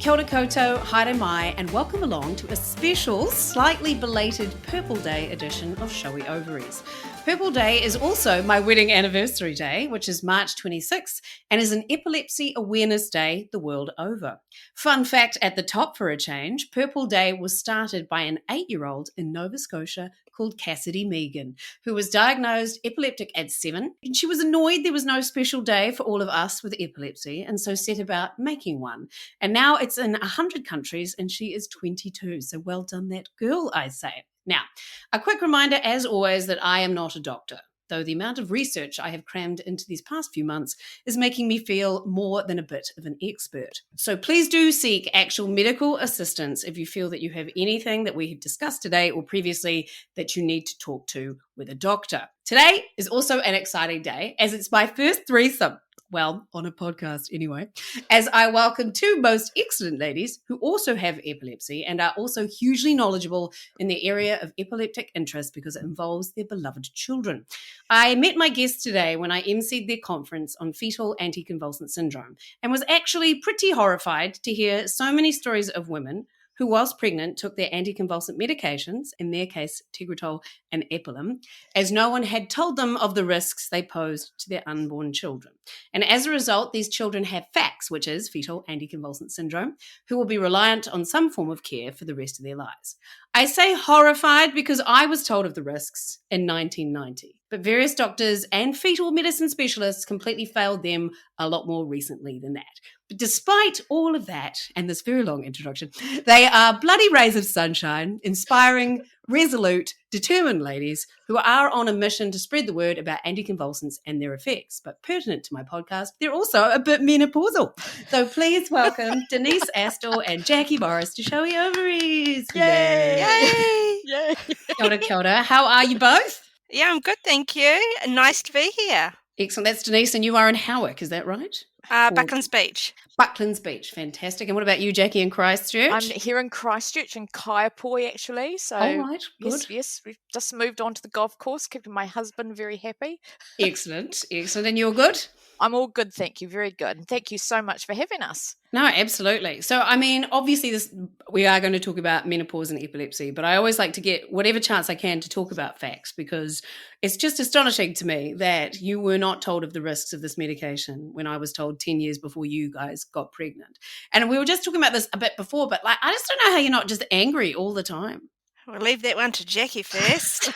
Kia ora koutou, haere mai, and welcome along to a special, slightly belated Purple Day edition of Shaky Ovaries. Purple Day is also my wedding anniversary day, which is March 26th, and is an Epilepsy Awareness Day the world over. Fun fact at the top for a change, Purple Day was started by an 8-year-old in Nova Scotia called Cassidy Megan, who was diagnosed epileptic at 7. And she was annoyed there was no special day for all of us with epilepsy, and so set about making one. And now it's in 100 countries, and she is 22. So well done, that girl, I say. Now, a quick reminder, as always, that I am not a doctor, though the amount of research I have crammed into these past few months is making me feel more than a bit of an expert. So please do seek actual medical assistance if you feel that you have anything that we have discussed today or previously that you need to talk to with a doctor. Today is also an exciting day, as it's my first threesome. Well, on a podcast anyway, as I welcome two most excellent ladies who also have epilepsy and are also hugely knowledgeable in the area of epileptic interest because it involves their beloved children. I met my guests today when I emceed their conference on fetal anti-convulsant syndrome and was actually pretty horrified to hear so many stories of women who, whilst pregnant, took their anticonvulsant medications, in their case, Tegretol and Epilim, as no one had told them of the risks they posed to their unborn children. And as a result, these children have FACS, which is fetal anticonvulsant syndrome, who will be reliant on some form of care for the rest of their lives. I say horrified because I was told of the risks in 1990, but various doctors and fetal medicine specialists completely failed them a lot more recently than that. But despite all of that, and this very long introduction, they are bloody rays of sunshine, inspiring, resolute, determined ladies who are on a mission to spread the word about anticonvulsants and their effects. But pertinent to my podcast, they're also a bit menopausal. So please welcome Denise Astill and Jacki Morris to Shaky Ovaries. Yay! Yay! Yay! Kia ora. How are you both? Yeah, I'm good, thank you. Nice to be here. Excellent. That's Denise, and you are in Howick, is that right? Bucklands Beach. Bucklands Beach, fantastic. And what about you, Jacki, in Christchurch? I'm here in Christchurch in Kaiapoi, actually. So, all right, good. Yes, we've just moved on to the golf course, keeping my husband very happy. Excellent. And you're good? I'm all good, thank you. Very good. And thank you so much for having us. No, absolutely. So, I mean, obviously we are going to talk about menopause and epilepsy, but I always like to get whatever chance I can to talk about facts because it's just astonishing to me that you were not told of the risks of this medication when I was told 10 years before you guys got pregnant. And we were just talking about this a bit before, but I just don't know how you're not just angry all the time. We'll leave that one to Jacki first.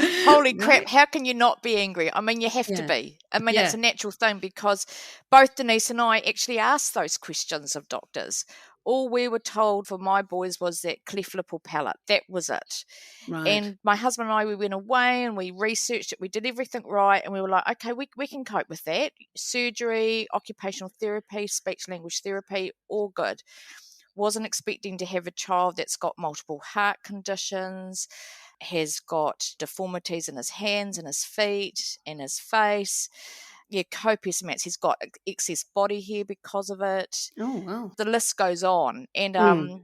Holy crap, how can you not be angry? I mean, you have to be. I mean, it's a natural thing because both Denise and I actually asked those questions of doctors. All we were told for my boys was that cleft lip or palate. That was it. Right. And my husband and I, we went away and we researched it. We did everything right. And we were like, okay, we can cope with that. Surgery, occupational therapy, speech language therapy, all good. Wasn't expecting to have a child that's got multiple heart conditions, has got deformities in his hands and his feet and his face. Yeah, copious amounts. He's got excess body hair because of it. Oh, wow. The list goes on. And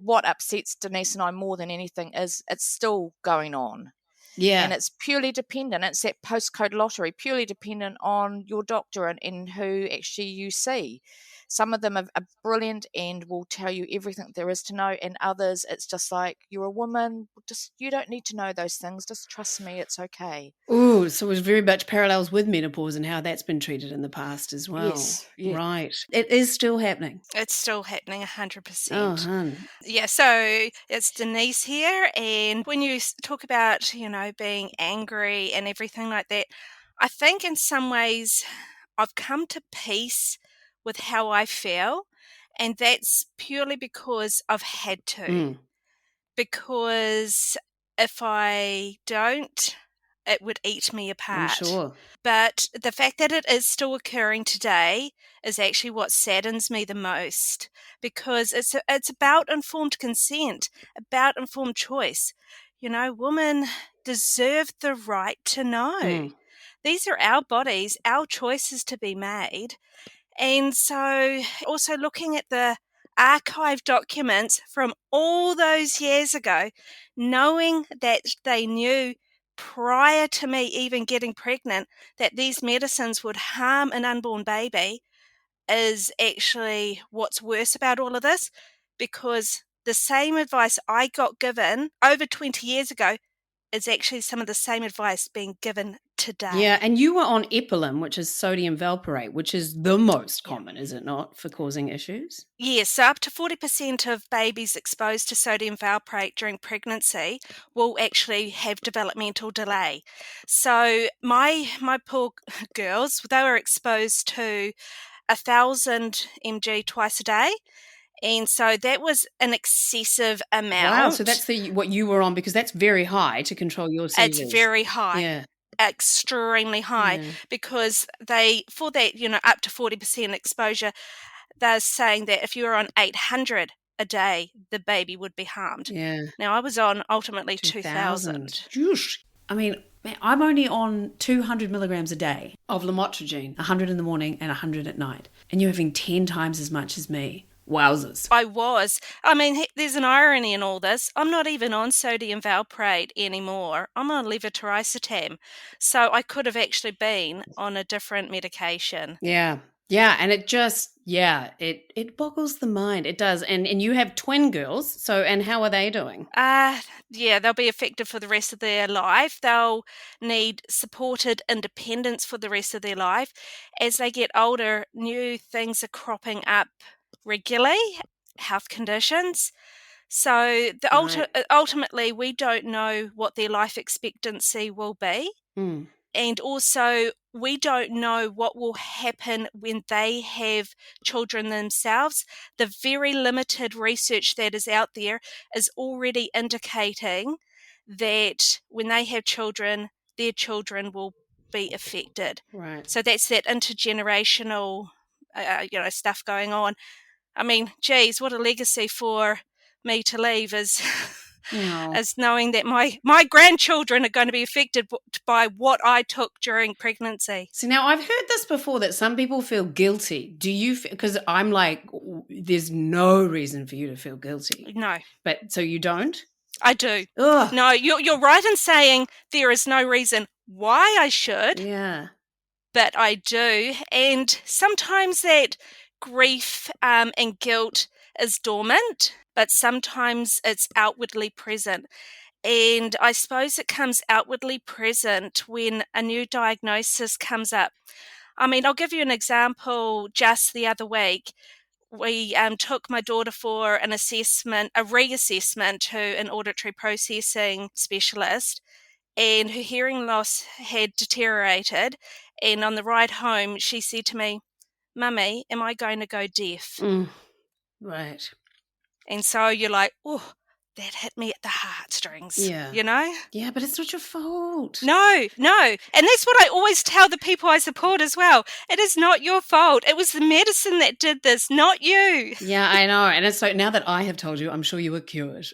what upsets Denise and I more than anything is it's still going on. Yeah. And it's purely dependent. It's that postcode lottery, purely dependent on your doctor and who actually you see. Some of them are brilliant and will tell you everything there is to know, and others it's just like, you're a woman, just you don't need to know those things, just trust me, it's okay. Ooh, so it was very much parallels with menopause and how that's been treated in the past as well. Yes. Yeah. Right. It is still happening. It's still happening 100%. Oh, hun. Yeah, so it's Denise here, and when you talk about, being angry and everything like that, I think in some ways I've come to peace with how I feel, and that's purely because I've had to. Because if I don't, it would eat me apart. I'm sure. But the fact that it is still occurring today is actually what saddens me the most, because it's about informed consent, about informed choice. Women deserve the right to know. These are our bodies, our choices to be made. And so also looking at the archive documents from all those years ago, knowing that they knew prior to me even getting pregnant that these medicines would harm an unborn baby, is actually what's worse about all of this, because the same advice I got given over 20 years ago is actually some of the same advice being given today. Yeah, and you were on Epilim, which is sodium valproate, which is the most Yeah. common, is it not, for causing issues? Yes, so up to 40% of babies exposed to sodium valproate during pregnancy will actually have developmental delay. So my poor girls, they were exposed to 1,000 mg twice a day. And so that was an excessive amount. Wow, so that's what you were on, because that's very high to control your seizures. It's very high. Yeah. Extremely high, Yeah. because for that, up to 40% exposure, they're saying that if you were on 800 a day, the baby would be harmed. Yeah. Now, I was on ultimately 2,000. I mean, I'm only on 200 milligrams a day of lamotrigine, 100 in the morning and 100 at night. And you're having 10 times as much as me. Wowzers. I mean, there's an irony in all this. I'm not even on sodium valproate anymore. I'm on levetiracetam. So I could have actually been on a different medication. Yeah. Yeah, and it just, it boggles the mind. It does. And you have twin girls, and how are they doing? Yeah, they'll be affected for the rest of their life. They'll need supported independence for the rest of their life. As they get older, new things are cropping up regularly, health conditions. So ultimately, we don't know what their life expectancy will be. Mm. And also, we don't know what will happen when they have children themselves. The very limited research that is out there is already indicating that when they have children, their children will be affected. Right. So that's that intergenerational, stuff going on. I mean, geez, what a legacy for me to leave is knowing that my grandchildren are going to be affected by what I took during pregnancy. So now I've heard this before, that some people feel guilty. Do you? Because I'm like, there's no reason for you to feel guilty. No. But so you don't? I do. Ugh. No, you're right in saying there is no reason why I should. Yeah. But I do. And sometimes that grief and guilt is dormant, but sometimes it's outwardly present. And I suppose it comes outwardly present when a new diagnosis comes up. I mean, I'll give you an example. Just the other week, we took my daughter for a reassessment to an auditory processing specialist, and her hearing loss had deteriorated. And on the ride home, she said to me, "Mummy, am I going to go deaf?" Right. And so you're like, oh, that hit me at the heartstrings. Yeah. Yeah, but it's not your fault. No. And that's what I always tell the people I support as well. It is not your fault. It was the medicine that did this, not you. Yeah, I know. And it's so now that I have told you, I'm sure you were cured.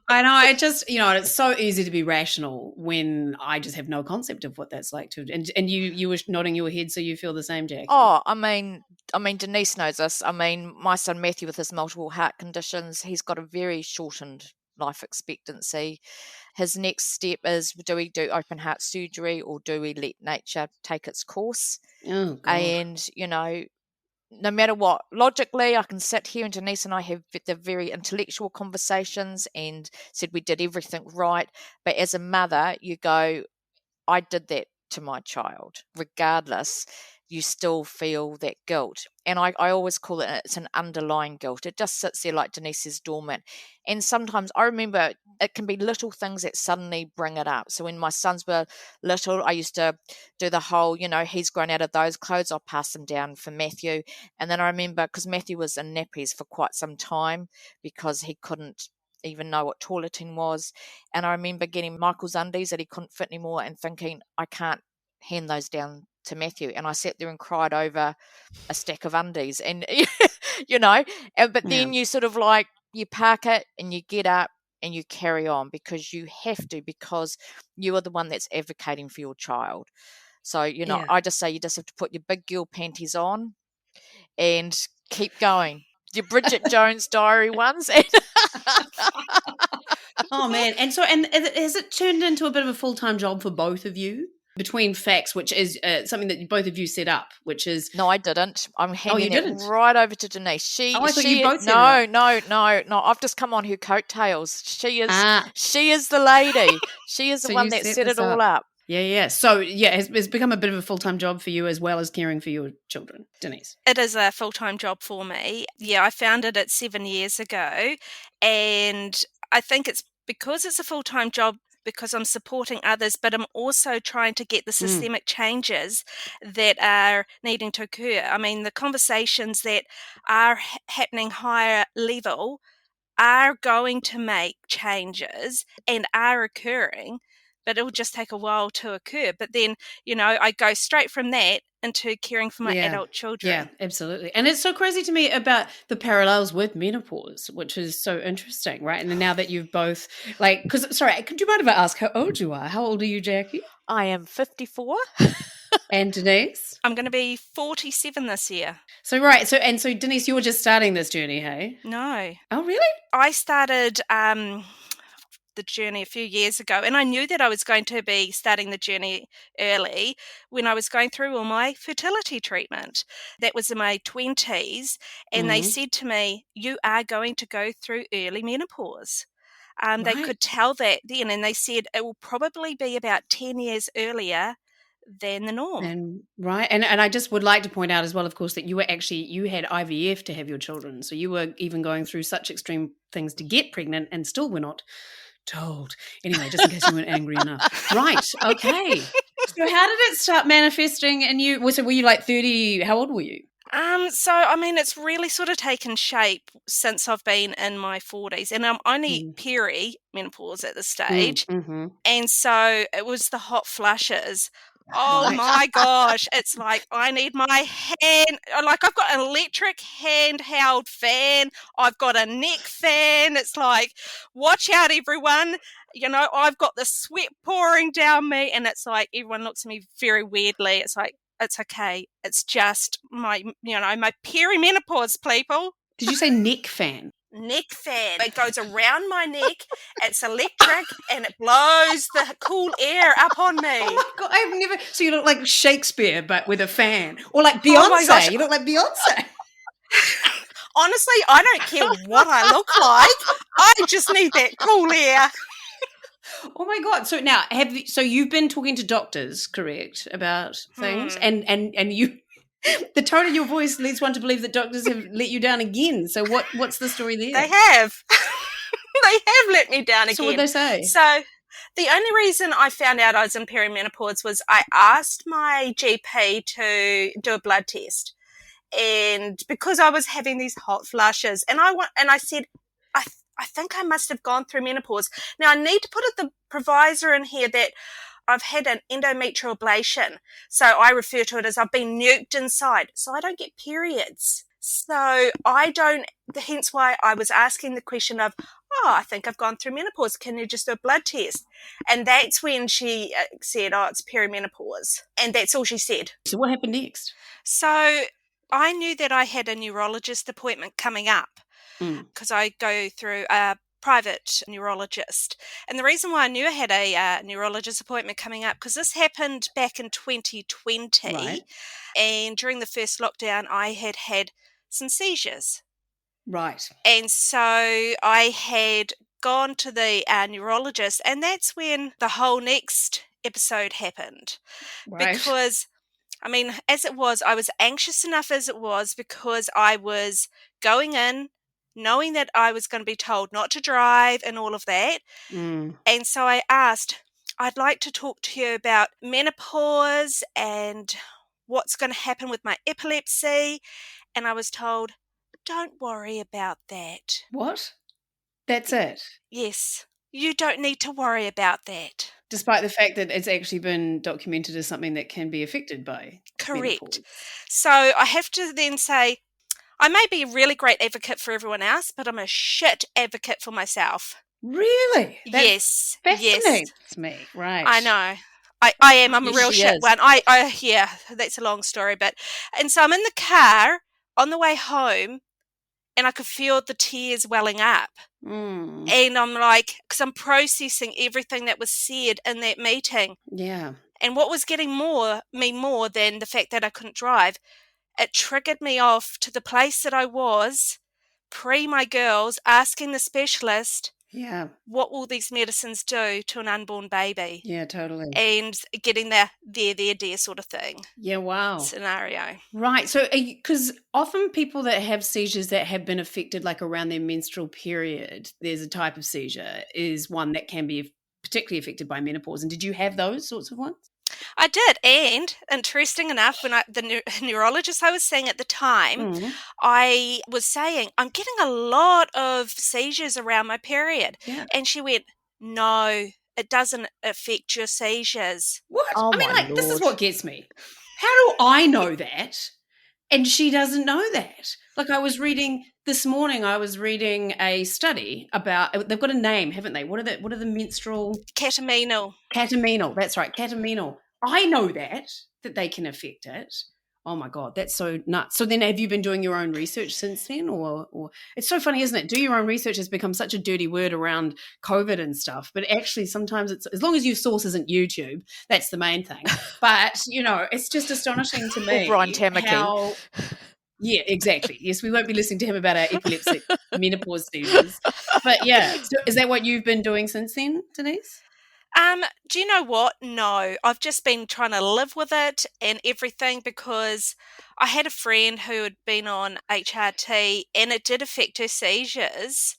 I know. It just, it's so easy to be rational when I just have no concept of what that's like to. And you were nodding your head, so you feel the same, Jacki. Oh, I mean, Denise knows this. I mean, my son Matthew, with his multiple heart conditions, he's got a very shortened life expectancy. His next step is, do we do open heart surgery, or do we let nature take its course? Oh, God. And, no matter what, logically, I can sit here and Denise and I have the very intellectual conversations and said we did everything right. But as a mother, you go, I did that to my child. Regardless, you still feel that guilt. And I always call it's an underlying guilt. It just sits there, like Denise says, dormant. And sometimes I remember it can be little things that suddenly bring it up. So when my sons were little, I used to do the whole, he's grown out of those clothes, I'll pass them down for Matthew. And then I remember, because Matthew was in nappies for quite some time because he couldn't even know what toileting was. And I remember getting Michael's undies that he couldn't fit anymore and thinking, I can't hand those down to Matthew. And I sat there and cried over a stack of undies. And, but then you sort of you park it and you get up and you carry on, because you have to, because you are the one that's advocating for your child. So, I just say you just have to put your big girl panties on and keep going. Your Bridget Jones Diary ones. Oh, man. And has it turned into a bit of a full-time job for both of you? between facts, which is something that both of you set up, which is... No, I didn't. I'm handing it didn't? right over to Denise. I thought you both set it up. No. I've just come on her coattails. She is the lady. She is the So one you that set set this it all up. Yeah. So, it's become a bit of a full-time job for you as well as caring for your children, Denise. It is a full-time job for me. Yeah, I founded it 7 years ago, and I think it's because it's a full-time job because I'm supporting others, but I'm also trying to get the systemic changes that are needing to occur. I mean, the conversations that are happening higher level are going to make changes and are occurring, but it will just take a while to occur. But then, I go straight from that into caring for my adult children. Yeah, absolutely. And it's so crazy to me about the parallels with menopause, which is so interesting, right? And now that you've both, could you mind if I ask how old you are? How old are you, Jacki? I am 54. And Denise? I'm going to be 47 this year. So, right. So Denise, you were just starting this journey, hey? No. Oh, really? I started the journey a few years ago, and I knew that I was going to be starting the journey early when I was going through all my fertility treatment. That was in my 20s, and they said to me, you are going to go through early menopause. They could tell that then, and they said it will probably be about 10 years earlier than the norm. And I just would like to point out as well, of course, that you had IVF to have your children. So you were even going through such extreme things to get pregnant and still were not told. Anyway, just in case you weren't angry enough. Right. Okay. So how did it start manifesting in you? So were you like 30? How old were you? It's really sort of taken shape since I've been in my 40s, and I'm only peri-menopause at this stage. And so it was the hot flushes. Oh my gosh, it's like I need my hand, like I've got an electric handheld fan, I've got a neck fan, it's like, watch out everyone, I've got the sweat pouring down me, and it's like everyone looks at me very weirdly. It's like, it's okay, it's just my perimenopause, people. Did you say neck fan? Neck fan. It goes around my neck, it's electric, and it blows the cool air up on me. Oh my God, I've never... So you look like Shakespeare, but with a fan. Or like Beyonce. Oh my gosh. You look like Beyonce. Honestly, I don't care what I look like. I just need that cool air. Oh my God. So now, you've been talking to doctors, correct, about things? And you... The tone of your voice leads one to believe that doctors have let you down again. So what's the story there? They have. They have let me down again. So what did they say? So the only reason I found out I was in perimenopause was I asked my GP to do a blood test. And because I was having these hot flushes, and I said, I think I must have gone through menopause. Now I need to put the provisor in here that I've had an endometrial ablation. So I refer to it as I've been nuked inside. So I don't get periods. So hence why I was asking the question of, I think I've gone through menopause. Can you just do a blood test? And that's when she said, it's perimenopause. And that's all she said. So what happened next? So I knew that I had a neurologist appointment coming up because I go through a private neurologist. And the reason why I knew I had a neurologist appointment coming up, because this happened back in 2020. Right. And during the first lockdown, I had some seizures. Right. And so I had gone to the neurologist, and that's when the whole next episode happened. Right. Because, as it was, I was anxious enough as it was, because I was going in knowing that I was going to be told not to drive and all of that. And so I asked, I'd like to talk to you about menopause and what's going to happen with my epilepsy. And I was told, don't worry about that. What? That's it? Yes. You don't need to worry about that. Despite the fact that it's actually been documented as something that can be affected by Correct. menopause. So I have to then say, I may be a really great advocate for everyone else, but I'm a shit advocate for myself. Really? That yes. Fascinates me. Right. I know. I am. I'm a real shit one. Yeah, that's a long story. And so I'm in the car on the way home, and I could feel the tears welling up. And I'm like, because I'm processing everything that was said in that meeting. Yeah. And what was getting me more than the fact that I couldn't drive, it triggered me off to the place that I was pre my girls, asking the specialist, Yeah. what will these medicines do to an unborn baby? Yeah, totally. And getting the there sort of thing. Yeah, wow. Scenario. Right. So, because often people that have seizures that have been affected like around their menstrual period, there's a type of seizure is one that can be particularly affected by menopause. And did you have those sorts of ones? I did, and interesting enough, when the neurologist I was seeing at the time, I was saying, I'm getting a lot of seizures around my period. Yeah. And she went, no, it doesn't affect your seizures. What? Oh, I mean, my like, this is Lord. what gets me. How do I know that? And she doesn't know that. Like this morning, I was reading a study about, they've got a name, haven't they? What are the menstrual? Catamenial. Catamenial, that's right, catamenial. I know that they can affect it. Oh my God, that's so nuts. So then have you been doing your own research since then? Or it's so funny, isn't it? Do your own research has become such a dirty word around COVID and stuff. But actually sometimes it's, as long as your source isn't YouTube, that's the main thing. But, it's just astonishing to me. Or Brian Tamaki. Yeah, exactly. Yes, we won't be listening to him about our epileptic menopause seizures. But yeah, so is that what you've been doing since then, Denise? Do you know what? No, I've just been trying to live with it and everything, because I had a friend who had been on HRT and it did affect her seizures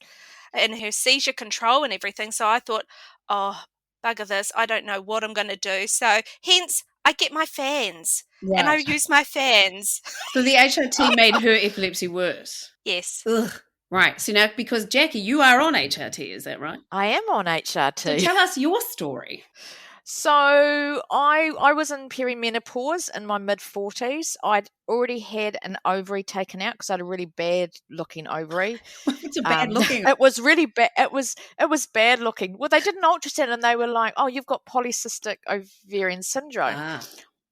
and her seizure control and everything. So I thought, oh, bugger this, I don't know what I'm going to do. So hence I get my fans and I use my fans. So the HRT made her epilepsy worse? Yes. Ugh. Right. So now, because Jacki, you are on HRT, is that right? I am on HRT. So tell us your story. So I was in perimenopause in my mid-40s. I'd already had an ovary taken out because I had a really bad looking ovary. It's a bad looking. It was really bad. It was bad looking. Well, they did an ultrasound and they were like, "Oh, you've got polycystic ovarian syndrome."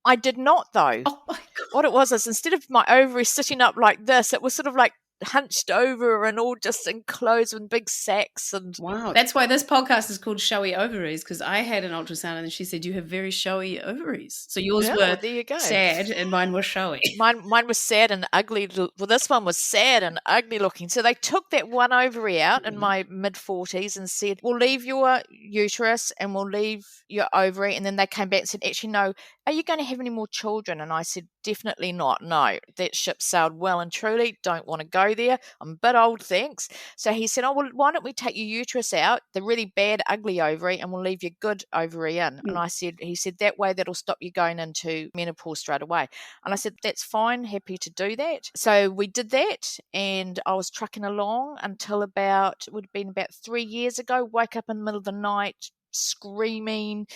I did not, though. Oh my God. What it was is, instead of my ovary sitting up like this, it was sort of like hunched over and all just enclosed in big sacs. And wow, that's why this podcast is called Showy Ovaries, because I had an ultrasound and she said you have very showy ovaries. So yours were there you go. sad and mine were showy. Mine was sad and ugly. Well, this one was sad and ugly looking. So they took that one ovary out in my mid-40s and said, we'll leave your uterus and we'll leave your ovary. And then they came back and said, actually, no, are you going to have any more children? And I said, definitely not. No, that ship sailed well and truly. Don't want to go there. I'm a bit old, thanks. So he said, oh, well, why don't we take your uterus out, the really bad, ugly ovary, and we'll leave your good ovary in. And he said, that way that'll stop you going into menopause straight away. And I said, that's fine, happy to do that. So we did that, and I was trucking along until it would have been about 3 years ago, woke up in the middle of the night, screaming.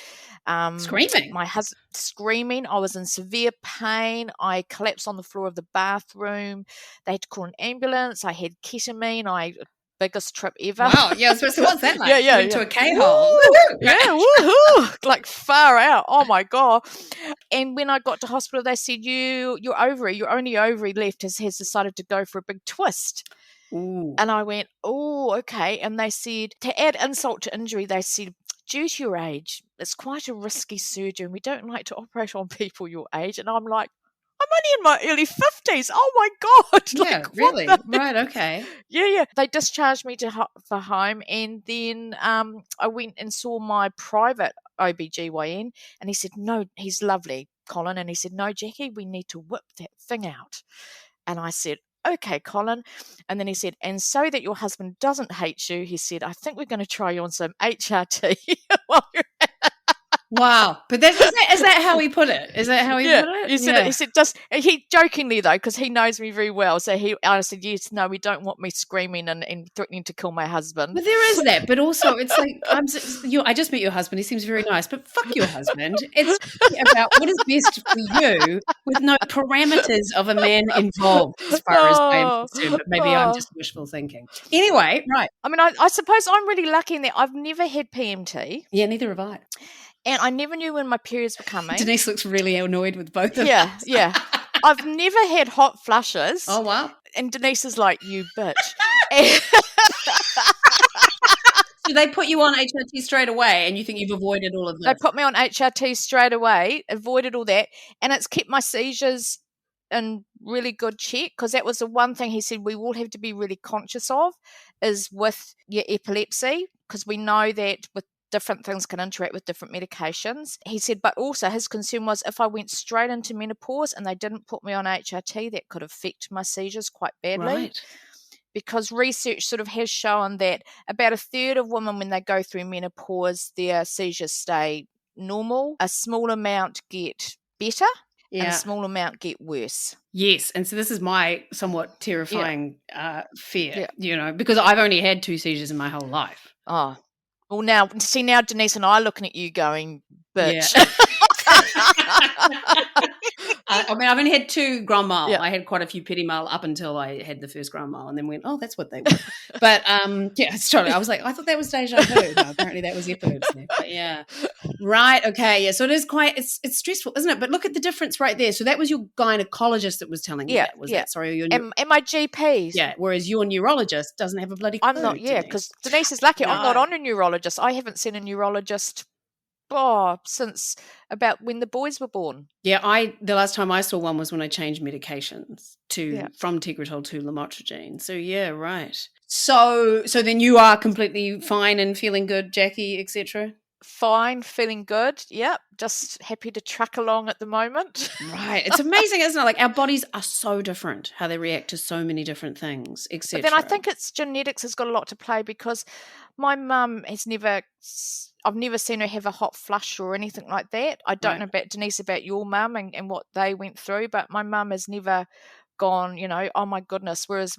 My husband screaming. I was in severe pain. I collapsed on the floor of the bathroom. They had to call an ambulance. I had ketamine. Biggest trip ever. Wow, yeah, I was supposed to say, what's that like? Yeah. Into a K-hole. Yeah, woohoo! Like far out. Oh my God. And when I got to hospital, they said, your only ovary left has decided to go for a big twist. Ooh. And I went, oh, okay. And they said, to add insult to injury, they said, due to your age, it's quite a risky surgery and we don't like to operate on people your age. And I'm like, I'm only in my early 50s. Oh my God. Yeah, really? Right, okay. Yeah. They discharged me for home, and then I went and saw my private OBGYN, and he said, no, he's lovely, Colin. And he said, no, Jacki, we need to whip that thing out. And I said, okay, Colin. And then he said, and so that your husband doesn't hate you, he said, I think we're going to try you on some HRT while you're Wow. But is that how he put it? Is that how he put it? He said, he jokingly though, because he knows me very well. So I said, yes, no, we don't want me screaming and threatening to kill my husband. But there is that. But also it's like, I just met your husband. He seems very nice, but fuck your husband. It's about what is best for you with no parameters of a man involved as far as I'm concerned. But maybe I'm just wishful thinking. Anyway, right. I mean, I suppose I'm really lucky in that I've never had PMT. Yeah, neither have I. And I never knew when my periods were coming. Denise looks really annoyed with both of us. Yeah. I've never had hot flushes. Oh, wow. And Denise is like, you bitch. So they put you on HRT straight away, and you think you've avoided all of They this? put me on HRT straight away, avoided all that, and it's kept my seizures in really good check, because that was the one thing he said we all have to be really conscious of is with your epilepsy, because we know that with different things can interact with different medications. He said, but also his concern was if I went straight into menopause and they didn't put me on HRT, that could affect my seizures quite badly. Right. Because research sort of has shown that about a third of women, when they go through menopause, their seizures stay normal. A small amount get better, and a small amount get worse. Yes, and so this is my somewhat terrifying fear, because I've only had 2 seizures in my whole life. Oh, well, now Denise and I are looking at you going, bitch. Yeah. I mean, I've only had 2 grand mal. Yeah. I had quite a few petit mal up until I had the first grand mal, and then went, oh, that's what they were. But it's totally. I was like, I thought that was deja vu. No, apparently that was epilepsy. But yeah, right. Okay, yeah. So it is quite. It's stressful, isn't it? But look at the difference right there. So that was your gynecologist that was telling you that, was it? Sorry, and my GPs. Yeah. Whereas your neurologist doesn't have a bloody clue. I'm not. Yeah, because Denise is lucky. No. I'm not on a neurologist. I haven't seen a neurologist since about when the boys were born. Yeah, the last time I saw one was when I changed medications from Tegretol to lamotrigine. So yeah, right. So then you are completely fine and feeling good, Jacki, etc. Fine, feeling good. Yep, just happy to truck along at the moment. Right. It's amazing, isn't it? Like our bodies are so different, how they react to so many different things, etc. But then I think it's genetics has got a lot to play, because my mum has I've never seen her have a hot flush or anything like that. I don't know about Denise, about your mum and what they went through, but my mum has never gone, oh my goodness, whereas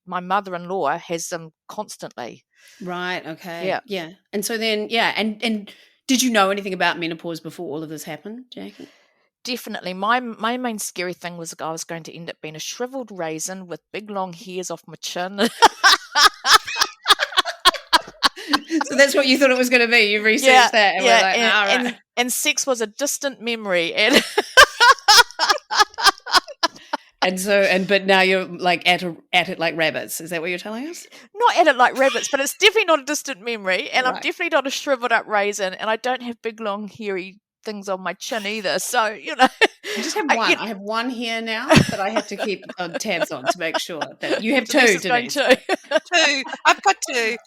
my mother-in-law has them constantly. Right, okay. Yeah. And so then, and did you know anything about menopause before all of this happened, Jacki? Definitely. My main scary thing was I was going to end up being a shriveled raisin with big long hairs off my chin. So that's what you thought it was going to be. You researched that, and we're like, right. And sex was a distant memory, and but now you're like at it like rabbits. Is that what you're telling us? Not at it like rabbits, but it's definitely not a distant memory, and I'm definitely not a shriveled up raisin, and I don't have big long hairy things on my chin either. So I just have one. I have one here now that I have to keep tabs on to make sure that you have 2. Denise. 2. I've got 2.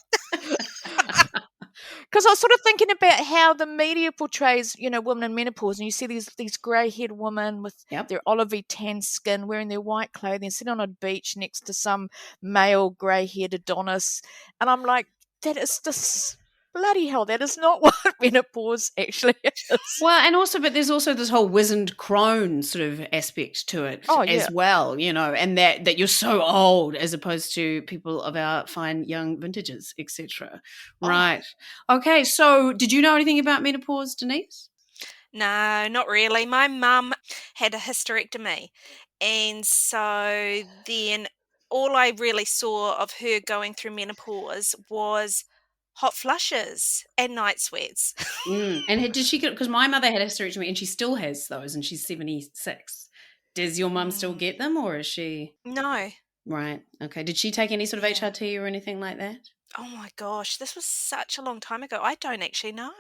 Because I was sort of thinking about how the media portrays, women in menopause, and you see these grey-haired women with their olivey tan skin, wearing their white clothing, sitting on a beach next to some male grey-haired Adonis, and I'm like, that is just bloody hell, that is not what menopause actually is. Well, and also, but there's also this whole wizened crone sort of aspect to it as well, and that you're so old as opposed to people of our fine young vintages, etc. Right. Okay, so did you know anything about menopause, Denise? No, not really. My mum had a hysterectomy, and so then all I really saw of her going through menopause was hot flushes and night sweats. And did she get, because my mother had a hysterectomy and she still has those, and she's 76. Does your mum still get them, or is she? No. Right. Okay. Did she take any sort of HRT or anything like that? Oh my gosh, this was such a long time ago. I don't actually know.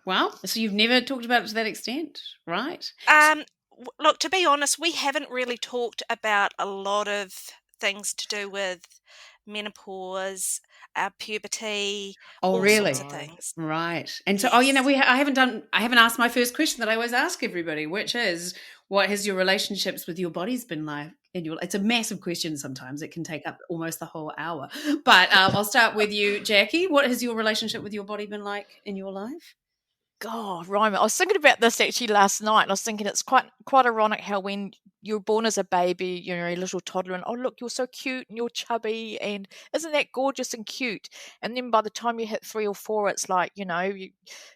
Well, so you've never talked about it to that extent, right? Look, to be honest, we haven't really talked about a lot of things to do with menopause, puberty, all sorts of things. Right. And so, I haven't asked my first question that I always ask everybody, which is, what has your relationships with your bodies been like? It's a massive question sometimes. It can take up almost the whole hour. But I'll start with you, Jacki. What has your relationship with your body been like in your life? God, Ryman, I was thinking about this actually last night, and I was thinking it's quite ironic how when you're born as a baby, you're a little toddler, and look, you're so cute and you're chubby, and isn't that gorgeous and cute? And then by the time you hit 3 or 4, it's like,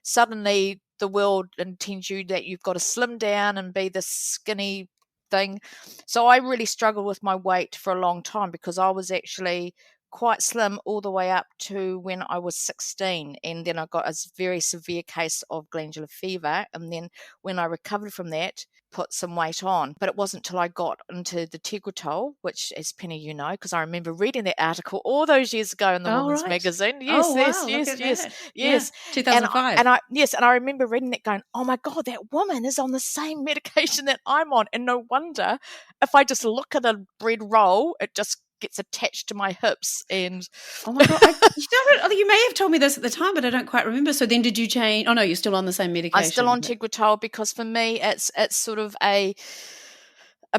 suddenly the world intends you that you've got to slim down and be this skinny thing. So I really struggled with my weight for a long time, because I was actually quite slim all the way up to when I was 16. And then I got a very severe case of glandular fever. And then when I recovered from that, put some weight on. But it wasn't till I got into the Tegretol, which, as Penny, you know, because I remember reading that article all those years ago in the Woman's Magazine. Yes, oh, yes, wow, yes, look at yes, that. yes. Yeah, 2005. And I remember reading that going, oh my God, that woman is on the same medication that I'm on. And no wonder if I just look at a bread roll, it just gets attached to my hips. And oh my God, you may have told me this at the time, but I don't quite remember. So then did you change? Oh no, you're still on the same medication. I'm still on Tegretol, because for me it's sort of a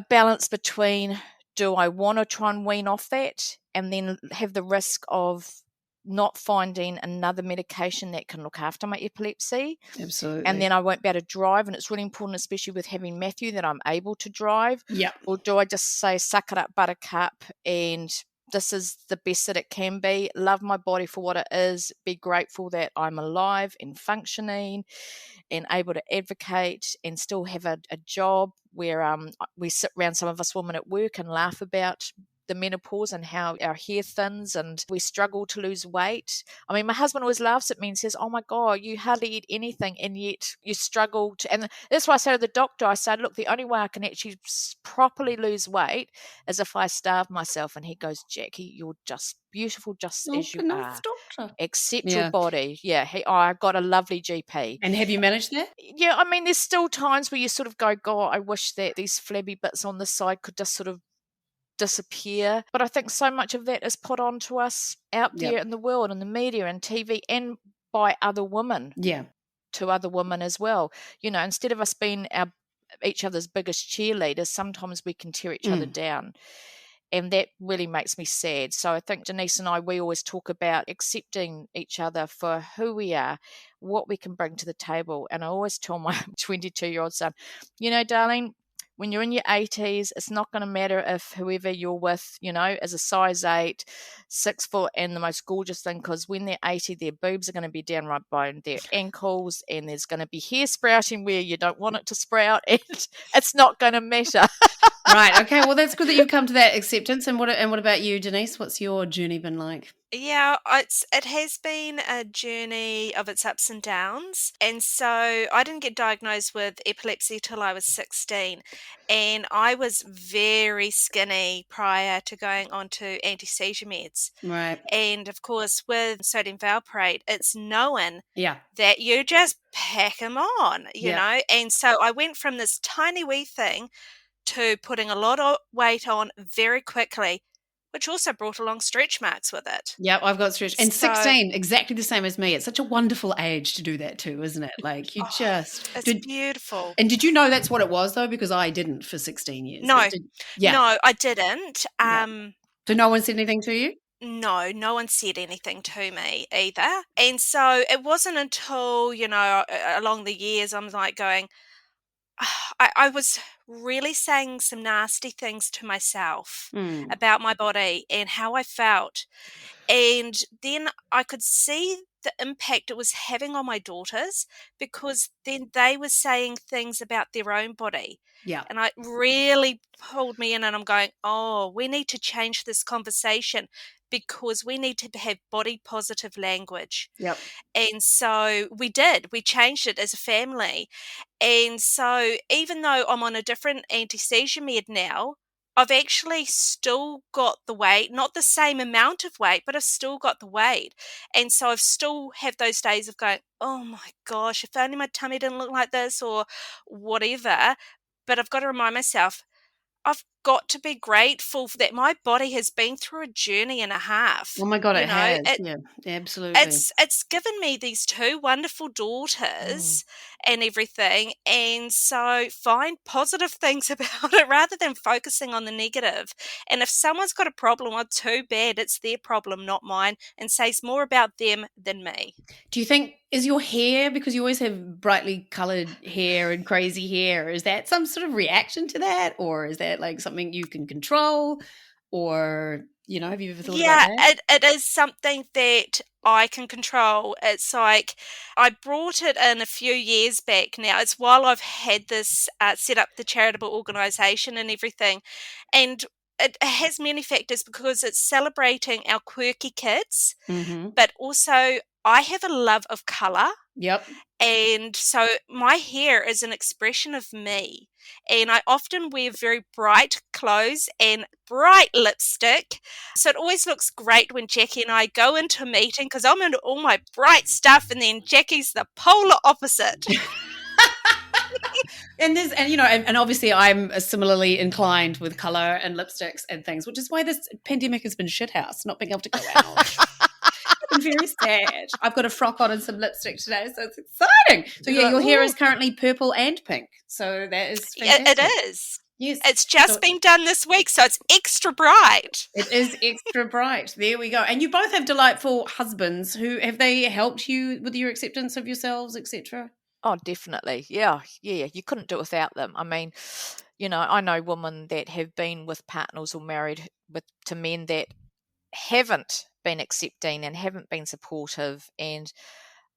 balance between, do I want to try and wean off that and then have the risk of not finding another medication that can look after my epilepsy. Absolutely. And then I won't be able to drive. And it's really important, especially with having Matthew, that I'm able to drive. Yeah. Or do I just say, suck it up, buttercup, and this is the best that it can be, love my body for what it is, be grateful that I'm alive and functioning and able to advocate and still have a job where we sit around, some of us women at work, and laugh about the menopause and how our hair thins and we struggle to lose weight. I mean, my husband always laughs at me and says, oh my God, you hardly eat anything and yet you struggle to, and that's why I say to the doctor, I said, look, the only way I can actually properly lose weight is if I starve myself. And he goes, Jacki, you're just beautiful just as you are. Doctor. Accept your body. Yeah, I got a lovely GP. And have you managed that? Yeah, I mean, there's still times where you sort of go, God, I wish that these flabby bits on the side could just sort of disappear. But I think so much of that is put onto us out there in the world, and the media and TV, and by other women. Yeah. To other women as well. You know, instead of us being each other's biggest cheerleaders, sometimes we can tear each other down. And that really makes me sad. So I think Denise and I, we always talk about accepting each other for who we are, what we can bring to the table. And I always tell my 22-year-old son, you know, darling, when you're in your 80s, it's not going to matter if whoever you're with, you know, is a size 8, 6 foot, and the most gorgeous thing, because when they're 80, their boobs are going to be downright bone, their ankles, and there's going to be hair sprouting where you don't want it to sprout, and it's not going to matter. Right. Okay. Well, that's good that you've come to that acceptance. And what about you, Denise? What's your journey been like? Yeah, it has been a journey of its ups and downs. And so I didn't get diagnosed with epilepsy till I was 16. And I was very skinny prior to going on to anti-seizure meds. Right. And of course, with sodium valproate, it's known Yeah. that you just pack them on, you know. And so I went from this tiny wee thing to putting a lot of weight on very quickly, which also brought along stretch marks with it. Yep, I've got stretch. And 16, exactly the same as me. It's such a wonderful age to do that too, isn't it? Like you it's beautiful. And did you know that's what it was though? Because I didn't for 16 years. No, no, I didn't. So no one said anything to you? No, no one said anything to me either. And so it wasn't until, you know, along the years, I'm like going, I was really saying some nasty things to myself about my body and how I felt. And then I could see the impact it was having on my daughters, because then they were saying things about their own body. Yeah. And it really pulled me in, and I'm going, oh, we need to change this conversation, because we need to have body positive language. Yep. And so we did. We changed it as a family. And so even though I'm on a different anti-seizure med now, I've actually still got the weight, not the same amount of weight, but I've still got the weight. And so I've still have those days of going, oh my gosh, if only my tummy didn't look like this or whatever. But I've got to remind myself, I've got to be grateful for that. My body has been through a journey and a half. Oh my God, it has. Yeah, absolutely. It's given me these 2 wonderful daughters and everything. And so find positive things about it rather than focusing on the negative. And if someone's got a problem, well, too bad. It's their problem, not mine, and says more about them than me. Do you think, is your hair, because you always have brightly coloured hair and crazy hair, is that some sort of reaction to that? Or is that like something you can control? Or, you know, have you ever thought about that? It is something that I can control. It's like I brought it in a few years back now. It's while I've had this set up the charitable organisation and everything. And it has many factors because it's celebrating our quirky kids, Mm-hmm. but also I have a love of colour. Yep. And so my hair is an expression of me. And I often wear very bright clothes and bright lipstick. So it always looks great when Jacki and I go into a meeting because I'm into all my bright stuff, and then Jackie's the polar opposite. And obviously I'm similarly inclined with color and lipsticks and things, which is why this pandemic has been shithouse, not being able to go out. I'm very sad. I've got a frock on and some lipstick today, so it's exciting. So yeah, your hair is currently purple and pink, so that is fantastic. It is. Yes, it's just been done this week, so it's extra bright. It is extra bright. There we go. And you both have delightful husbands. Who have they helped you with your acceptance of yourselves, etc.? Oh, definitely. Yeah. You couldn't do it without them. I mean, I know women that have been with partners or married to men that haven't been accepting and haven't been supportive, and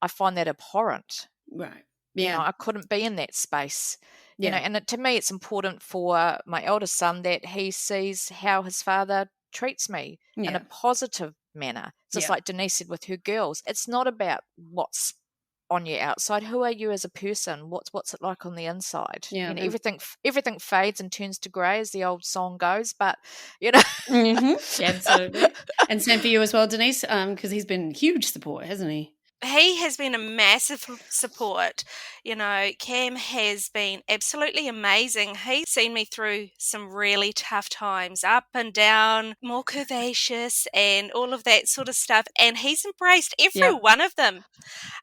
I find that abhorrent. Right. Yeah. I couldn't be in that space. Yeah. And to me, it's important for my eldest son that he sees how his father treats me in a positive manner. Just like Denise said with her girls, it's not about what's on your outside. Who are you as a person? What's it like on the inside? Yeah, everything fades and turns to grey, as the old song goes. But mm-hmm. Absolutely. And same for you as well, Denise, because he's been huge support, hasn't he? He has been a massive support. Cam has been absolutely amazing. He's seen me through some really tough times, up and down, more curvaceous and all of that sort of stuff. And he's embraced every one of them,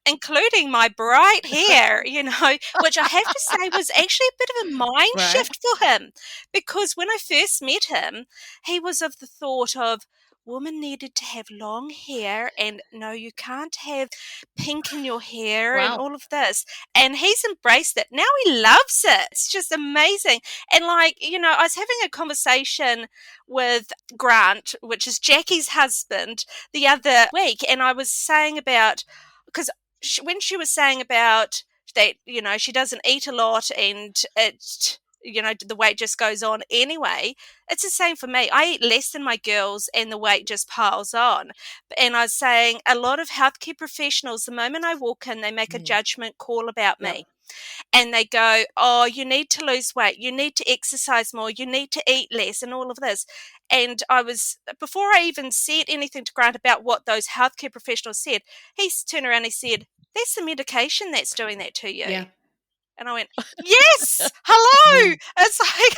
including my bright hair, which I have to say was actually a bit of a mind shift for him. Because when I first met him, he was of the thought of, woman needed to have long hair, and no, you can't have pink in your hair and all of this. And he's embraced it. Now he loves it. It's just amazing. And I was having a conversation with Grant, which is Jacki's husband, the other week, and I was saying about, because when she was saying about that, she doesn't eat a lot and the weight just goes on anyway. It's the same for me. I eat less than my girls and the weight just piles on. And I was saying a lot of healthcare professionals, the moment I walk in, they make a judgment call about me. And they go, oh, you need to lose weight. You need to exercise more. You need to eat less and all of this. And before I even said anything to Grant about what those healthcare professionals said, he turned around and he said, there's the medication that's doing that to you. Yeah. And I went, yes, hello. It's like,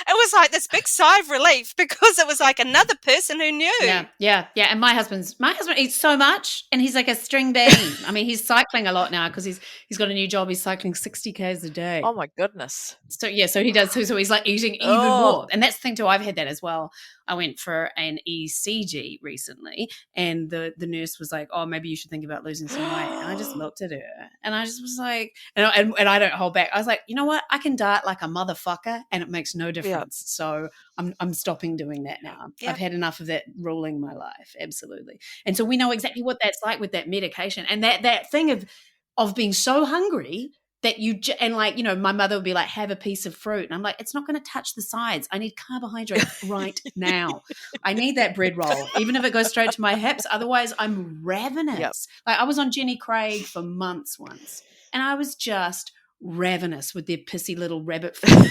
it was like this big sigh of relief because it was like another person who knew. Yeah. And my husband eats so much, and he's like a string bean. I mean, he's cycling a lot now because he's got a new job. He's cycling 60 k's a day. Oh my goodness. So he does. So he's like eating even more. And that's the thing too. I've had that as well. I went for an ECG recently, and the nurse was like, "Oh, maybe you should think about losing some weight." And I just looked at her, and I just was like, and I don't hold back. I was like, you know what? I can diet like a motherfucker, and it makes no difference. So I'm stopping doing that now. I've had enough of that ruling my life. Absolutely. And so we know exactly what that's like with that medication, and that thing of being so hungry that my mother would be like, have a piece of fruit. And I'm like, it's not going to touch the sides. I need carbohydrates right now. I need that bread roll, even if it goes straight to my hips. Otherwise, I'm ravenous. Yep. Like I was on Jenny Craig for months once, and I was just ravenous with their pissy little rabbit food.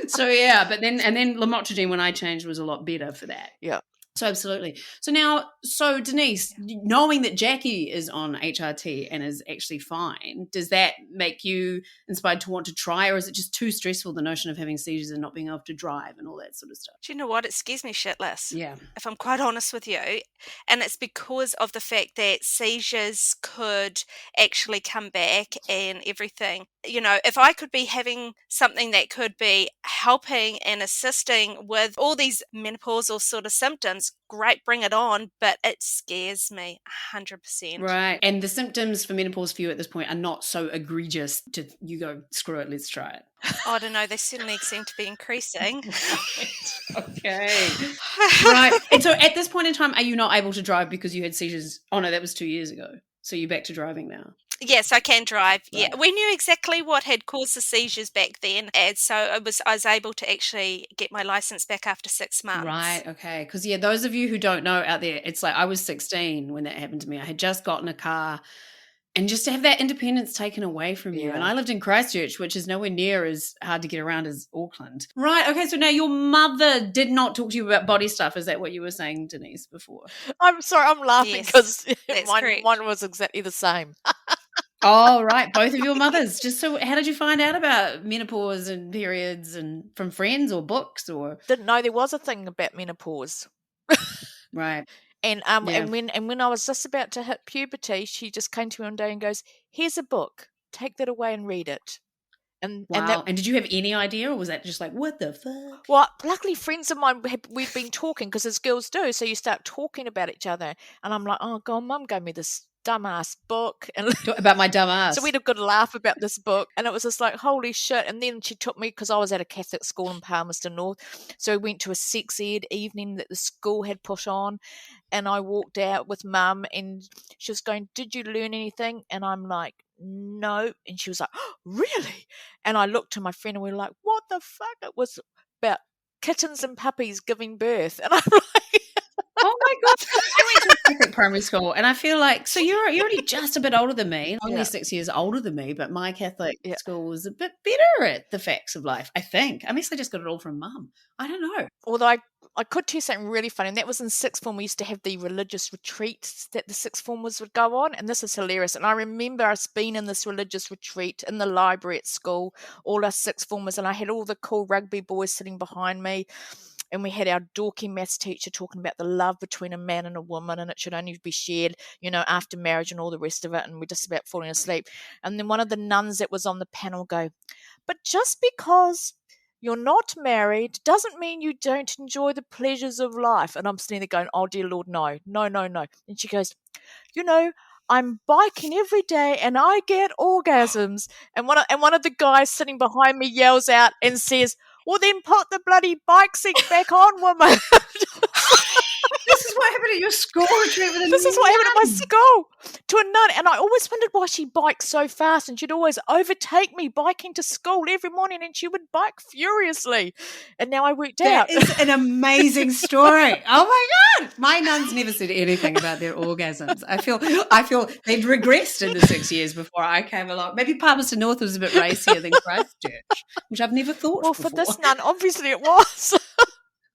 So yeah, but then lamotrigine when I changed was a lot better for that. Yeah. So absolutely. So Denise, knowing that Jacki is on HRT and is actually fine, does that make you inspired to want to try, or is it just too stressful, the notion of having seizures and not being able to drive and all that sort of stuff? Do you know what? It scares me shitless. Yeah. If I'm quite honest with you. And it's because of the fact that seizures could actually come back and everything. If I could be having something that could be helping and assisting with all these menopausal sort of symptoms, great, bring it on, but it scares me 100%. Right. And the symptoms for menopause for you at this point are not so egregious to you go, screw it, let's try it. I don't know. They certainly seem to be increasing. Okay. Right. And so at this point in time, are you not able to drive because you had seizures? Oh, no, that was 2 years ago. So you're back to driving now. Yes, I can drive. Yeah, Right. we knew exactly what had caused the seizures back then, and so I was able to actually get my license back after 6 months. Right. Okay. Because, yeah, those of you who don't know out there, it's like I was 16 when that happened to me. I had just gotten a car. And just to have that independence taken away from you. And Yeah. I lived in Christchurch, which is nowhere near as hard to get around as Auckland. Right. Okay. So now your mother did not talk to you about body stuff. Is that what you were saying, Denise, before? I'm sorry, I'm laughing Yes, because that's mine correct. was exactly the same. Oh, right. Both of your mothers. Just so, how did you find out about menopause and periods, and from friends or books or? Didn't know there was a thing about menopause. Right. And Yeah. when I was just about to hit puberty, she just came to me one day and goes, "Here's a book. Take that away and read it." And that Wow. And did you have any idea, or was that just like, what the fuck? well, luckily friends of mine we've been talking because as girls do, so you start talking about each other, and I'm like, "Oh God, Mum gave me this dumbass book," and About my dumb so we ass. had a good laugh about this book, and it was just like, holy shit. And then she took me, because I was at a Catholic school in Palmerston North, so we went to a sex ed evening that the school had put on, and I walked out with Mum, and she was going, "Did you learn anything?" And I'm like, "No." And she was like, "Oh, really?" And I looked to my friend, and we were like, "What the fuck?" It was about kittens and puppies giving birth, and I'm like, Oh my God. I went to a Catholic primary school, and I feel like, so you're only just a bit older than me, only yeah, 6 years older than me, but my Catholic yeah. school was a bit better at the facts of life, I think. Unless I just got it all from Mum. I don't know. Although I could tell you something really funny, and that was in sixth form. We used to have the religious retreats that the sixth formers would go on, and this is hilarious. And I remember us being in this religious retreat in the library at school, all us sixth formers, and I had all the cool rugby boys sitting behind me, and we had our dorky maths teacher talking about the love between a man and a woman, and it should only be shared, after marriage and all the rest of it, and we're just about falling asleep. And then one of the nuns that was on the panel go, "But just because you're not married doesn't mean you don't enjoy the pleasures of life." And I'm sitting there going, "Oh, dear Lord, no, no, no, no." And she goes, "You know, I'm biking every day and I get orgasms." And one of the guys sitting behind me yells out and says, "Well, then put the bloody bike seat back on, woman." This is what happened at your school retreat with a This is what happened at my nun. school to a nun. And I always wondered why she biked so fast, and she'd always overtake me biking to school every morning, and she would bike furiously. And now I worked out. That is an amazing story. Oh my God. My nuns never said anything about their orgasms. I feel they'd regressed in the 6 years before I came along. Maybe Palmerston North was a bit racier than Christchurch, which I've never thought Well, before. for this nun, obviously it was.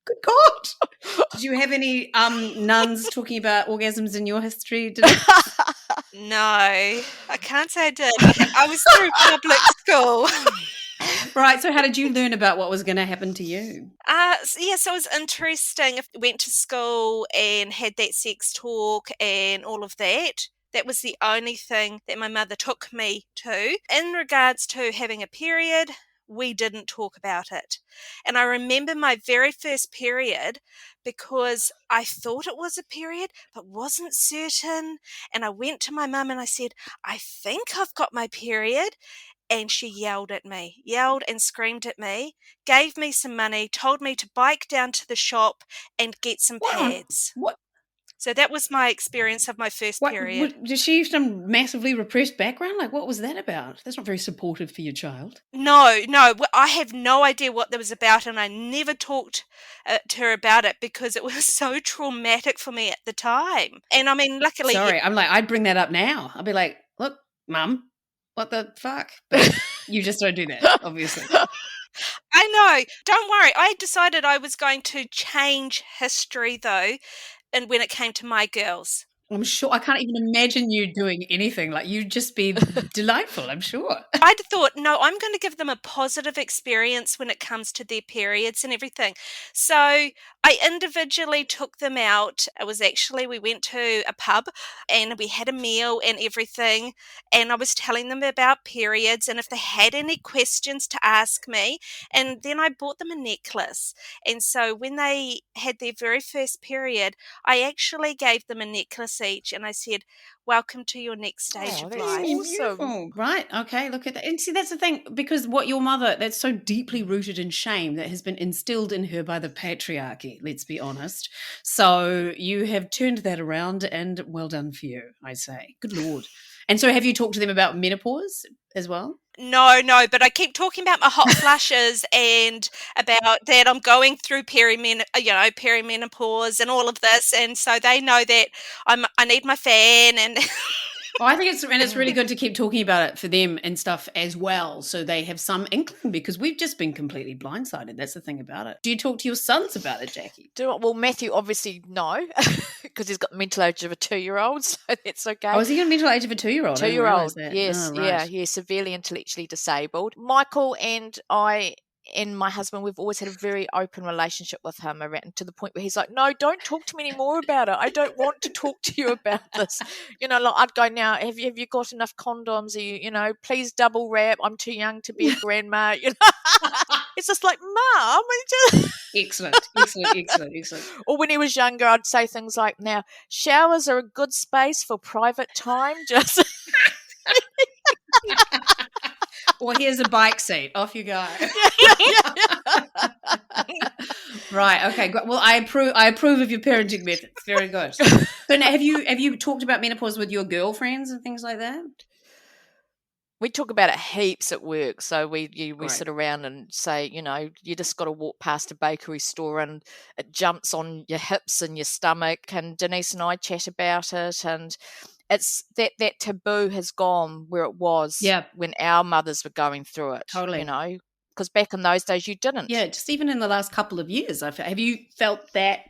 Good God. Did you have any nuns talking about orgasms in your history? No, I can't say I did. I was through public school. Right. So how did you learn about what was going to happen to you? So it was interesting. I went to school and had that sex talk and all of that. That was the only thing that my mother took me to. In regards to having a period, we didn't talk about it. And I remember my very first period because I thought it was a period but wasn't certain. And I went to my mum and I said, "I think I've got my period." And she yelled and screamed at me, gave me some money, told me to bike down to the shop and get some pads. What? So that was my experience of my first period. Did she have some massively repressed background? Like, what was that about? That's not very supportive for your child. No, I have no idea what that was about, and I never talked to her about it because it was so traumatic for me at the time. And I mean, luckily, Sorry, I'm like, I'd bring that up now. I'd be like, look, Mum, what the fuck? But you just don't do that, obviously. I know. Don't worry. I decided I was going to change history, though, and when it came to my girls. I'm sure I can't even imagine you doing anything. Like, you'd just be delightful, I'm sure. I'd thought, no, I'm going to give them a positive experience when it comes to their periods and everything. So I individually took them out. We went to a pub and we had a meal and everything. And I was telling them about periods and if they had any questions to ask me. And then I bought them a necklace. And so when they had their very first period, I actually gave them a necklace each, and I said, welcome to your next stage Oh, of that's life. awesome. Beautiful. Right. Okay. Look at that. And see, that's the thing, because what your mother, that's so deeply rooted in shame that has been instilled in her by the patriarchy, let's be honest. So you have turned that around, and well done for you, I say. Good Lord. And so have you talked to them about menopause as well? No, but I keep talking about my hot flushes and about that I'm going through perimenopause and all of this, and so they know that I need my fan and Well, I think it's really good to keep talking about it for them and stuff as well, so they have some inkling, because we've just been completely blindsided. That's the thing about it. Do you talk to your sons about it, Jacki? Well, Matthew obviously no, because he's got the mental age of a 2-year-old, so that's okay. Oh, is he got a mental age of a 2-year-old? 2-year-old, yes, Oh, right. yeah, severely intellectually disabled. Michael and I and my husband, we've always had a very open relationship with him, around to the point where he's like, no, don't talk to me anymore about it. I don't want to talk to you about this. Like I'd go, now, have you got enough condoms? Are you, please double wrap. I'm too young to be a grandma. It's just like, Mum. Excellent. Or when he was younger, I'd say things like, now, showers are a good space for private time. Just Well, here's a bike seat. Off you go. Right. Okay. Well, I approve of your parenting methods. Very good. So now, have you talked about menopause with your girlfriends and things like that? We talk about it heaps at work. So we Right. sit around and say, you just got to walk past a bakery store and it jumps on your hips and your stomach. And Denise and I chat about it, and it's that taboo has gone where it was when our mothers were going through it. Totally. Because back in those days you didn't. Yeah, just even in the last couple of years, have you felt that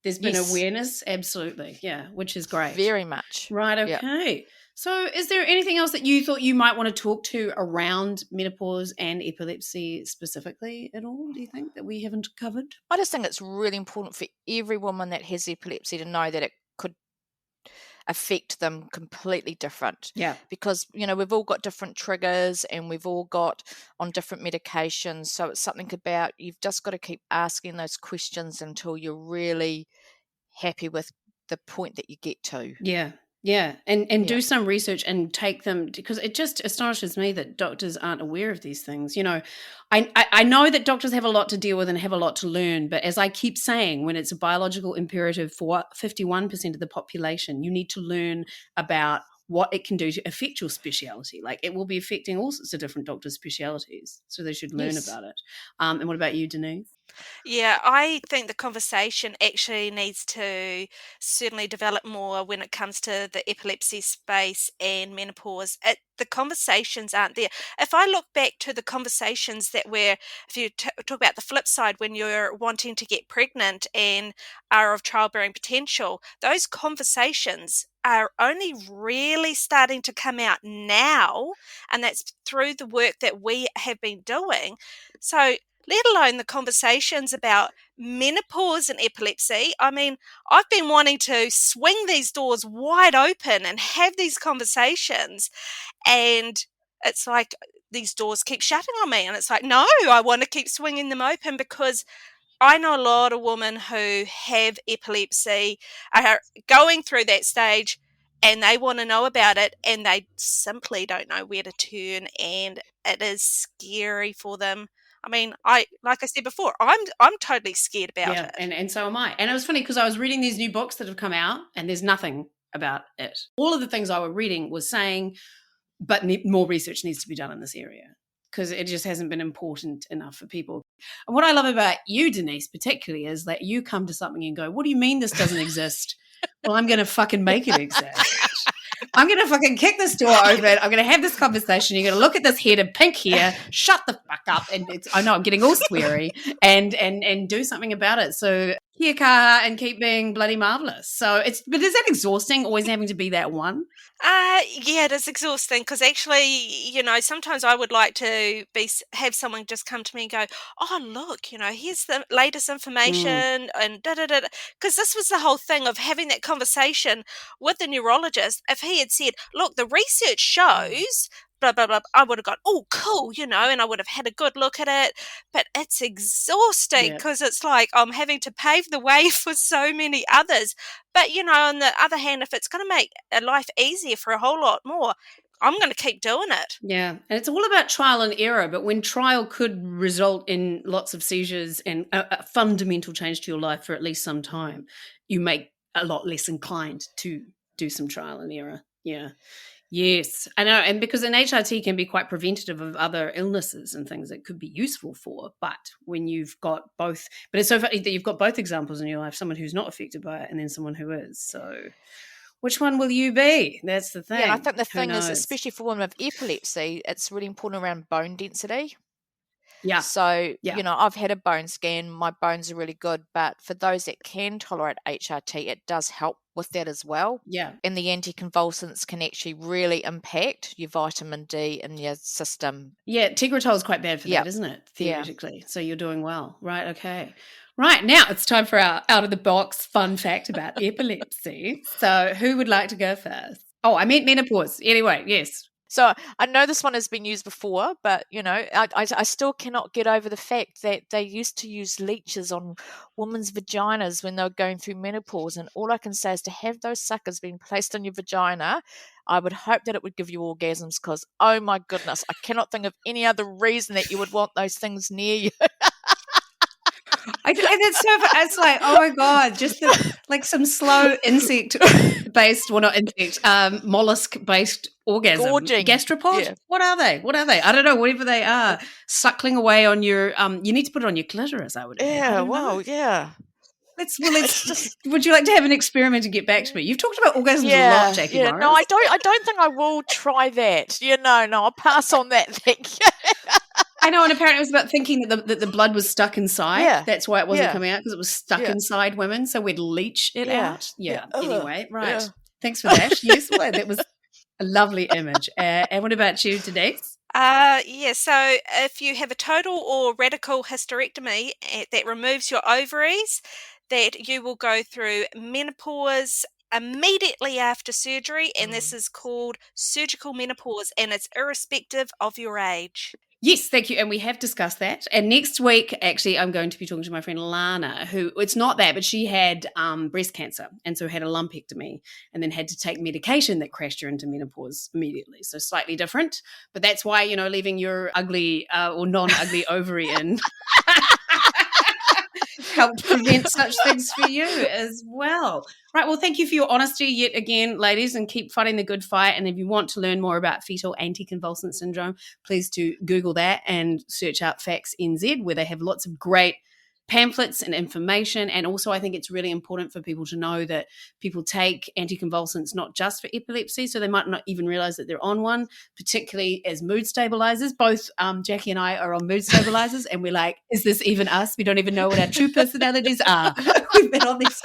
there's been awareness? Absolutely. Yeah, which is great. Very much. Right. Okay. Yep. So is there anything else that you thought you might want to talk to around menopause and epilepsy specifically at all, do you think, that we haven't covered? I just think it's really important for every woman that has epilepsy to know that it could affect them completely different. Yeah. Because, we've all got different triggers and we've all got on different medications. So it's something about, you've just got to keep asking those questions until you're really happy with the point that you get to. Yeah. Yeah, and do some research and take them, because it just astonishes me that doctors aren't aware of these things. I know that doctors have a lot to deal with and have a lot to learn, but as I keep saying, when it's a biological imperative for 51% of the population, you need to learn about what it can do to affect your speciality. Like, it will be affecting all sorts of different doctors' specialities, so they should learn about it. And what about you, Denise? Yeah, I think the conversation actually needs to certainly develop more when it comes to the epilepsy space and menopause. The conversations aren't there. If I look back to the conversations that were, if you talk about the flip side, when you're wanting to get pregnant and are of childbearing potential, those conversations are only really starting to come out now, and that's through the work that we have been doing. So let alone the conversations about menopause and epilepsy. I mean, I've been wanting to swing these doors wide open and have these conversations, and it's like these doors keep shutting on me, and it's like, no, I want to keep swinging them open, because I know a lot of women who have epilepsy are going through that stage and they want to know about it, and they simply don't know where to turn, and it is scary for them. I mean, like I said before, I'm totally scared about it. And so am I. And it was funny because I was reading these new books that have come out, and there's nothing about it. All of the things I was reading was saying, but more research needs to be done in this area, because it just hasn't been important enough for people. And what I love about you, Denise, particularly, is that you come to something and go, what do you mean this doesn't exist? Well, I'm going to fucking make it exist. I'm going to fucking kick this door open. I'm going to have this conversation. You're going to look at this head of pink hair, shut the fuck up. And I know I'm getting all sweary, and do something about it. So kia kaha and keep being bloody marvelous. But is that exhausting, always having to be that one? Yeah, it is exhausting, because actually, sometimes I would like to have someone just come to me and go, oh, look, here's the latest information and da-da-da. Because this was the whole thing of having that conversation with the neurologist. If he had said, look, the research shows blah, blah, blah. I would have gone, oh, cool, and I would have had a good look at it. But it's exhausting because it's like I'm having to pave the way for so many others. But, on the other hand, if it's going to make life easier for a whole lot more, I'm going to keep doing it. Yeah. And it's all about trial and error. But when trial could result in lots of seizures and a fundamental change to your life for at least some time, you make a lot less inclined to do some trial and error. Yeah. Yes, I know. And because an HRT can be quite preventative of other illnesses and things that could be useful for. But when you've got both, but it's so funny that you've got both examples in your life, someone who's not affected by it and then someone who is. So which one will you be? That's the thing. Yeah, and I think the Who thing is, knows? especially for women with epilepsy, it's really important around bone density. Yeah. So, Yeah. I've had a bone scan. My bones are really good. But for those that can tolerate HRT, it does help with that as well. Yeah. And the anti-convulsants can actually really impact your vitamin D in your system. Yeah, Tegretol is quite bad for Yep. that, isn't it? Yeah. Theoretically. So you're doing well. Right, okay. Right, now it's time for our out-of-the-box fun fact about epilepsy. So who would like to go first? Oh, I meant menopause. Anyway, yes. So I know this one has been used before, but, I still cannot get over the fact that they used to use leeches on women's vaginas when they were going through menopause. And all I can say is to have those suckers being placed on your vagina, I would hope that it would give you orgasms because, oh my goodness, I cannot think of any other reason that you would want those things near you. It's like, oh my God, just like some slow insect-based, well, not insect, mollusk-based orgasm. Gorging. Gastropod? Yeah. What are they? I don't know, whatever they are. Suckling away on your, you need to put it on your clitoris, I would imagine. Yeah, wow, yeah. Let's just, would you like to have an experiment and get back to me? You've talked about orgasms a lot, Jacki. Yeah, Morris. no, I don't think I will try that. No, I'll pass on that thing. I know, and apparently it was about thinking that the blood was stuck inside. Yeah. That's why it wasn't Yeah. coming out, because it was stuck inside women, so we'd leach it Yeah. out. Yeah. Yeah. Anyway, right. Yeah. Thanks for that. Yes, well, that was a lovely image. And what about you, Denise? So if you have a total or radical hysterectomy that removes your ovaries, that you will go through menopause immediately after surgery, and this is called surgical menopause, and it's irrespective of your age. Yes, thank you. And we have discussed that. And next week, actually, I'm going to be talking to my friend Lana, who, it's not that, but she had breast cancer and so had a lumpectomy and then had to take medication that crashed her into menopause immediately. So slightly different. But that's why, leaving your ugly or non-ugly ovary in helped prevent such things for you as well. Right, well, thank you for your honesty yet again, ladies, and keep fighting the good fight. And if you want to learn more about fetal anti-convulsant syndrome, please do Google that and search out FACNZ, where they have lots of great pamphlets and information. And also I think it's really important for people to know that people take anticonvulsants not just for epilepsy, so they might not even realize that they're on one, particularly as mood stabilizers. Both Jacki and I are on mood stabilizers, and we're like, is this even us? We don't even know what our true personalities are. We've been on these.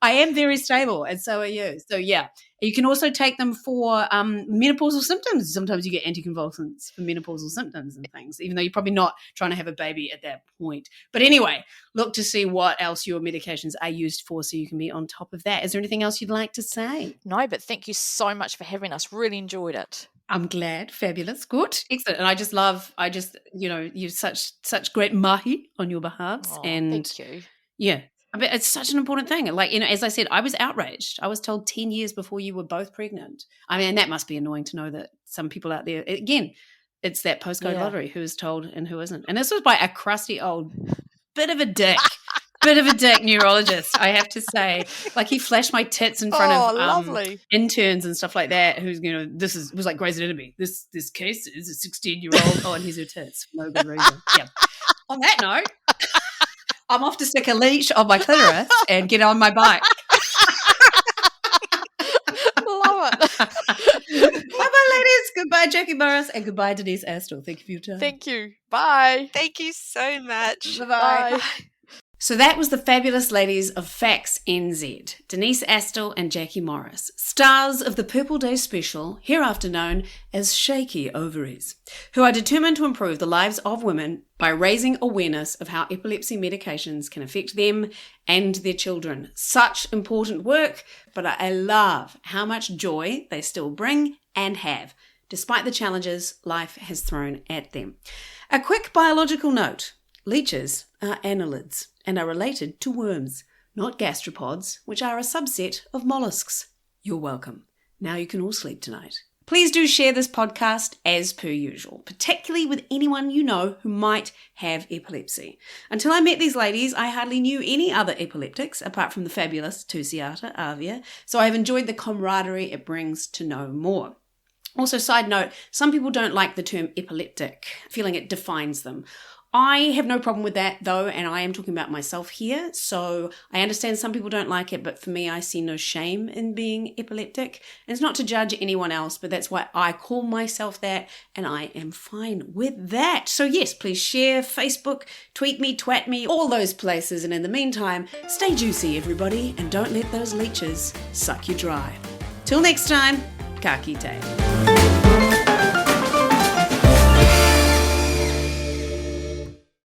I am very stable, and so are you. So yeah. You can also take them for menopausal symptoms. Sometimes you get anticonvulsants for menopausal symptoms and things, even though you're probably not trying to have a baby at that point. But anyway, look to see what else your medications are used for so you can be on top of that. Is there anything else you'd like to say? No, but thank you so much for having us. Really enjoyed it. I'm glad. Fabulous. Good. Excellent. And you're such great mahi on your behalves. Oh, and thank you. Yeah. But it's such an important thing. Like, as I said, I was outraged. I was told 10 years before you were both pregnant. I mean, that must be annoying to know that some people out there, again, it's that postcode lottery, who is told and who isn't. And this was by a crusty old bit of a dick neurologist, I have to say. Like, he flashed my tits in front of lovely. Interns and stuff like that, who's, was like Grey's Anatomy. This case is a 16-year-old. Oh, and here's her tits. For no good reason. Yeah. On that note, I'm off to stick a leash on my clitoris and get on my bike. Love it. Bye-bye, ladies. Goodbye, Jacki Morris, and goodbye, Denise Astill. Thank you for your time. Thank you. Bye. Thank you so much. Bye-bye. Bye. So that was the fabulous ladies of FACNZ, Denise Astill and Jacki Morris, stars of the Purple Day special, hereafter known as Shaky Ovaries, who are determined to improve the lives of women by raising awareness of how epilepsy medications can affect them and their children. Such important work, but I love how much joy they still bring and have. despite the challenges life has thrown at them. A quick biological note. Leeches are annelids and are related to worms, not gastropods, which are a subset of mollusks. You're welcome. Now you can all sleep tonight. Please do share this podcast as per usual, particularly with anyone you know who might have epilepsy. Until I met these ladies, I hardly knew any other epileptics apart from the fabulous Tusiata Avia, so I've enjoyed the camaraderie it brings to know more. Also, side note, some people don't like the term epileptic, feeling it defines them. I have no problem with that though, and I am talking about myself here, so I understand some people don't like it, but for me I see no shame in being epileptic. And it's not to judge anyone else, but that's why I call myself that, and I am fine with that. So yes, please share, Facebook, tweet me, twat me, all those places, and in the meantime, stay juicy everybody, and don't let those leeches suck you dry. Till next time, ka kite.